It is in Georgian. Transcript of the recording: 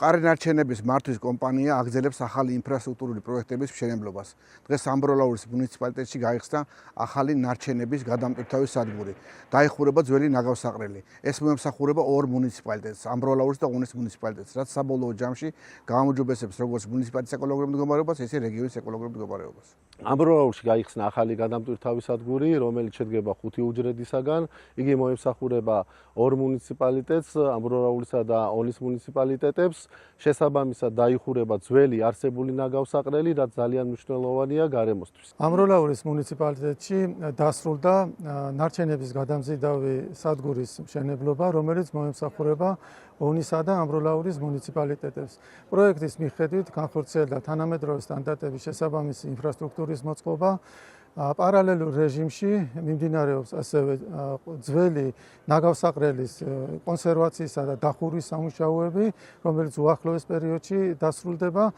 მყარი ნარჩენების მართვის კომპანია აგრძელებს ახალი ინფრასტრუქტურული პროექტების მშენებლობას. დღეს ამბროლაურის მუნიციპალიტეტში გაიხსნა ახალი ნარჩენების გადამტვირთავის სადგური. დაიხურება ძველი ნაგავსაყრელი. ეს მოემსახურება ორ მუნიციპალიტეტს, ამბროლაურის და ღუნის მუნიციპალიტეტს, რაც საბოლოო ჯამში გამოაჯობესებს როგორც მუნიციპალიტეტის ეკოლოგიურ მდგომარეობას, ისე რეგიონის ეკოლოგიურ მდგომარეობას. ამბროლაურში გაიხსნა ახალი გადამტვირთავის სადგური, რომელიც შედგება 5 უჯრედისაგან. იგი მოემსახურება ორ მუნიციპალიტეტს, ამბროლაურისა და ონის მუნიციპალიტეტებს. შესაბამისად დაიხურება ძველი არსებული ნაგავსაყრელი, რაც ძალიან მნიშვნელოვანია გარემოსთვის. ამბროლაურის მუნიციპალიტეტში დასრულდა ნარჩენების გადამზიდავი სადგურის მშენებლობა, რომელიც მოემსახურება ონისა და ამბროლაურის მუნიციპალიტეტებს. პროექტის მიხედვით განხორციელდა თანამედროვე სტანდარტების შესაბამისი ინფრასტრუქტურის მოწყობა. პარალელურ რეჟიმში მიმდინარეობს ასევე ძველი ნაგავსაყრელის კონსერვაციისა და დახურვის სამუშაოები, რომელიც უახლოეს პერიოდში დასრულდება.